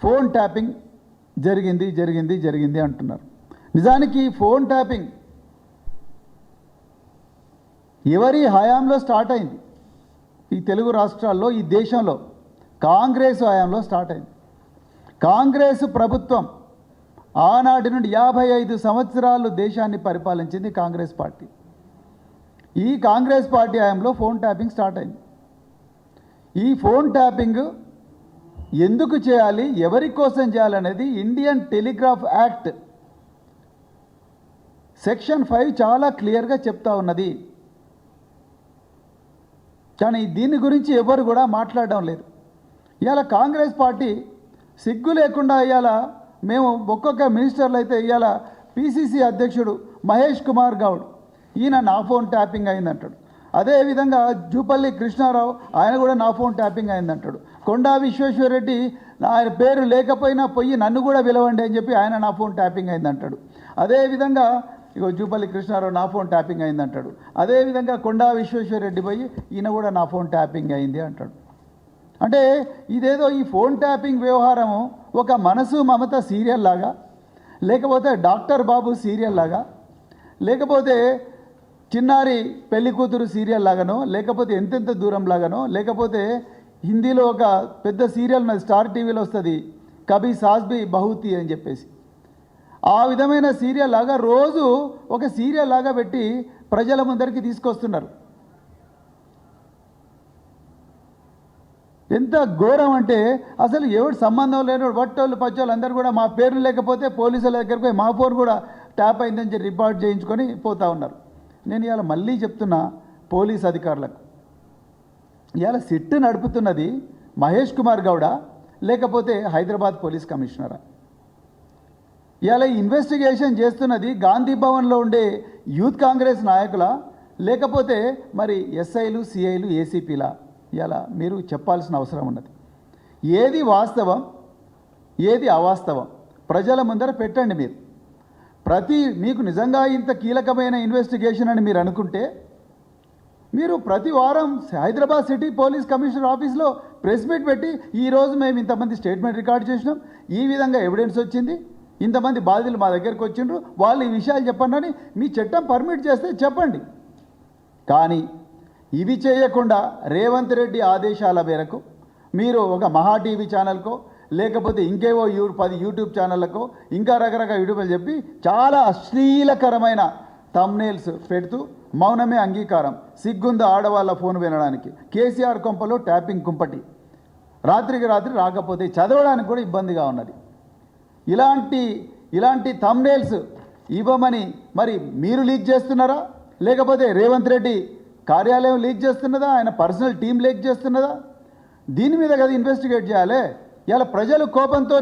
Phone tapping జరిగింది అంటున్నారు. నిజానికి ఫోన్ ట్యాపింగ్ ఎవరి హయాంలో స్టార్ట్ అయింది? ఈ తెలుగు రాష్ట్రాల్లో, ఈ దేశంలో కాంగ్రెస్ హయాంలో స్టార్ట్ అయింది. కాంగ్రెస్ ప్రభుత్వం ఆనాటి నుండి 55 సంవత్సరాలు దేశాన్ని పరిపాలించింది కాంగ్రెస్ పార్టీ. ఈ కాంగ్రెస్ పార్టీ హయాంలో ఫోన్ ట్యాపింగ్ స్టార్ట్ అయింది. ఈ ఫోన్ ట్యాపింగ్ ఎందుకు చేయాలి, ఎవరి కోసం చేయాలనేది ఇండియన్ టెలిగ్రాఫ్ యాక్ట్ సెక్షన్ 5 చాలా క్లియర్గా చెప్తా ఉన్నది. కానీ దీని గురించి ఎవరు కూడా మాట్లాడడం లేదు. ఇవాళ కాంగ్రెస్ పార్టీ సిగ్గు లేకుండా ఇవాళ మేము ఒక్కొక్క మినిస్టర్లు అయితే ఇవాళ పిసిసి అధ్యక్షుడు మహేష్ కుమార్ గౌడ్ ఈయన నా ఫోన్ ట్యాపింగ్ అయిందంటాడు. అదేవిధంగా జూపల్లి కృష్ణారావు ఆయన కూడా నా ఫోన్ ట్యాపింగ్ అయిందంటాడు. కొండా విశ్వేశ్వరరెడ్డి ఆయన పేరు లేకపోయినా పోయి నన్ను కూడా పిలవండి అని చెప్పి ఆయన నా ఫోన్ ట్యాపింగ్ అయిందంటాడు. అదేవిధంగా ఇగో జూపల్లి కృష్ణారావు నా ఫోన్ ట్యాపింగ్ అయిందంటాడు. అదేవిధంగా కొండా విశ్వేశ్వరరెడ్డి పోయి ఈయన కూడా నా ఫోన్ ట్యాపింగ్ అయింది అంటాడు. అంటే ఇదేదో ఈ ఫోన్ ట్యాపింగ్ వ్యవహారము ఒక మనసు మమత సీరియల్ లాగా, లేకపోతే డాక్టర్ బాబు సీరియల్ లాగా, లేకపోతే చిన్నారి పెళ్లి కూతురు సీరియల్ లాగానో, లేకపోతే ఎంతెంత దూరం లాగానో, లేకపోతే హిందీలో ఒక పెద్ద సీరియల్ ఉన్నది, స్టార్ టీవీలో వస్తుంది, కభీ సాస్ భీ బహూతీ అని చెప్పేసి, ఆ విధమైన సీరియల్ లాగా రోజు ఒక సీరియల్ లాగా పెట్టి ప్రజల ముందరికి తీసుకొస్తున్నారు. ఎంత ఘోరం అంటే అసలు ఎవరు సంబంధం లేని వట్టోళ్ళు పచ్చోళ్ళు అందరూ కూడా మా పేర్లు లేకపోతే పోలీసుల దగ్గరికి పోయి మా ఫోన్ కూడా ట్యాప్ అయిందని చెప్పి రిపోర్ట్ చేయించుకొని పోతూ ఉన్నారు. నేను ఇవాళ మళ్ళీ చెప్తున్నా పోలీస్ అధికారులకు, ఇవాళ సిట్ నడుపుతున్నది మహేష్ కుమార్ గౌడ లేకపోతే హైదరాబాద్ పోలీస్ కమిషనరా? ఇవాళ ఇన్వెస్టిగేషన్ చేస్తున్నది గాంధీ భవన్లో ఉండే యూత్ కాంగ్రెస్ నాయకుల, లేకపోతే మరి ఎస్ఐలు, సిఐలు, ఏసీపీలా? ఇవాళ మీరు చెప్పాల్సిన అవసరం ఉన్నది. ఏది వాస్తవం, ఏది అవాస్తవం ప్రజల ముందర పెట్టండి. మీకు నిజంగా ఇంత కీలకమైన ఇన్వెస్టిగేషన్ అని మీరు అనుకుంటే మీరు ప్రతి వారం హైదరాబాద్ సిటీ పోలీస్ కమిషనర్ ఆఫీస్లో ప్రెస్ మీట్ పెట్టి ఈరోజు మేము ఇంతమంది స్టేట్మెంట్ రికార్డ్ చేసినాం, ఈ విధంగా ఎవిడెన్స్ వచ్చింది, ఇంతమంది బాధితులు మా దగ్గరికి వచ్చిండ్రు, వాళ్ళు ఈ విషయాలు చెప్పండి అని మీ చట్టం పర్మిట్ చేస్తే చెప్పండి. కానీ ఇవి చేయకుండా రేవంత్ రెడ్డి ఆదేశాల మేరకు మీరు ఒక మహా టీవీ ఛానల్కో, లేకపోతే ఇంకేవో 10 యూట్యూబ్ ఛానళ్ళకో, ఇంకా రకరకాల యూట్యూబ్లు చెప్పి చాలా అశ్లీలకరమైన థంబ్నెయిల్స్ పెడుతూ మౌనమే అంగీకారం, సిగ్గుంద ఆడవాళ్ళ ఫోన్ వినడానికి, కేసీఆర్ కొంపలో ట్యాపింగ్ కుంపటి, రాత్రికి రాత్రి రాకపోతే చదవడానికి కూడా ఇబ్బందిగా ఉన్నది. ఇలాంటి థంబ్నెయిల్స్ ఇవ్వమని మరి మీరు లీక్ చేస్తున్నారా, లేకపోతే రేవంత్ రెడ్డి కార్యాలయం లీక్ చేస్తున్నదా, ఆయన పర్సనల్ టీం లీక్ చేస్తున్నదా? దీని మీద కదా ఇన్వెస్టిగేట్ చేయాలి. ఇలా ప్రజలు కోపంతో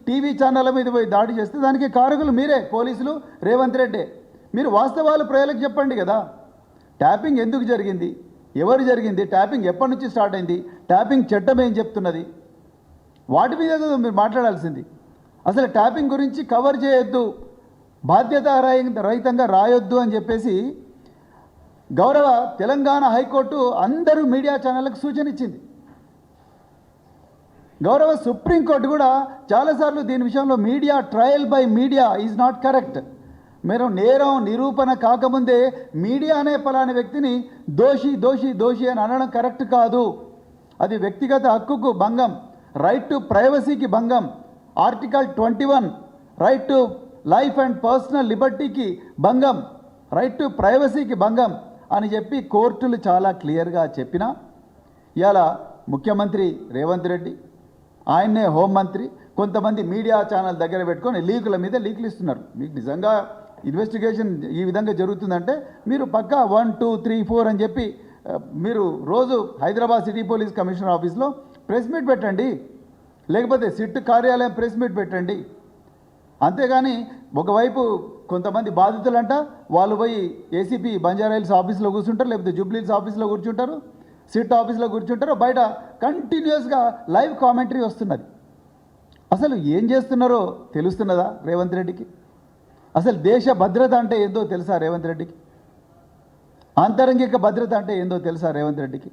టీవీ ఛానళ్ళ మీద పోయి దాడి చేస్తే దానికి కారకులు మీరే, పోలీసులు, రేవంత్ రెడ్డి. మీరు వాస్తవాలు ప్రజలకు చెప్పండి కదా. ట్యాపింగ్ ఎందుకు జరిగింది, ఎవరు జరిగింది, ట్యాపింగ్ ఎప్పటి నుంచి స్టార్ట్ అయింది, ట్యాపింగ్ చట్టం ఏం చెప్తున్నది, వాటి మీద కదా మీరు మాట్లాడాల్సింది. అసలు ట్యాపింగ్ గురించి కవర్ చేయొద్దు, బాధ్యత రహితంగా రాయొద్దు అని చెప్పేసి గౌరవ తెలంగాణ హైకోర్టు అందరూ మీడియా ఛానళ్ళకు సూచన ఇచ్చింది. గౌరవ సుప్రీంకోర్టు కూడా చాలాసార్లు దీని విషయంలో media trial by media is not correct. మీరు నేరం నిరూపణ కాకముందే మీడియానే పలాని వ్యక్తిని దోషి దోషి దోషి అని అనడం కరెక్ట్ కాదు. అది వ్యక్తిగత హక్కుకు భంగం, రైట్ టు ప్రైవసీకి భంగం, article 21 right to life and personal లిబర్టీకి భంగం, రైట్ టు ప్రైవసీకి భంగం అని చెప్పి కోర్టులు చాలా క్లియర్గా చెప్పినా ఇవాళ ముఖ్యమంత్రి రేవంత్ రెడ్డి, ఆయన్నే హోంమంత్రి, కొంతమంది మీడియా ఛానల్ దగ్గర పెట్టుకొని లీకుల మీద లీకులు ఇస్తున్నారు. మీకు నిజంగా ఇన్వెస్టిగేషన్ ఈ విధంగా జరుగుతుందంటే మీరు పక్కా 1, 2, 3, 4 అని చెప్పి మీరు రోజు హైదరాబాద్ సిటీ పోలీస్ కమిషనర్ ఆఫీస్లో ప్రెస్ మీట్ పెట్టండి, లేకపోతే సిట్ కార్యాలయం ప్రెస్ మీట్ పెట్టండి. అంతేగాని ఒకవైపు కొంతమంది బాధితులంట వాళ్ళు పోయి ఏసీపీ బంజారాహిల్స్ ఆఫీస్లో కూర్చుంటారు, లేకపోతే జూబ్లీహిల్స్ ఆఫీస్లో కూర్చుంటారు, సిట్ ఆఫీస్లో కూర్చుంటారు, బయట కంటిన్యూస్గా లైవ్ కామెంటరీ వస్తున్నది. అసలు ఏం చేస్తున్నారో తెలుస్తున్నదా రేవంత్ రెడ్డికి? అసలు దేశ భద్రత అంటే ఏందో తెలుసా రేవంత్ రెడ్డికి? ఆంతరంగిక భద్రత అంటే ఏందో తెలుసా రేవంత్ రెడ్డికి?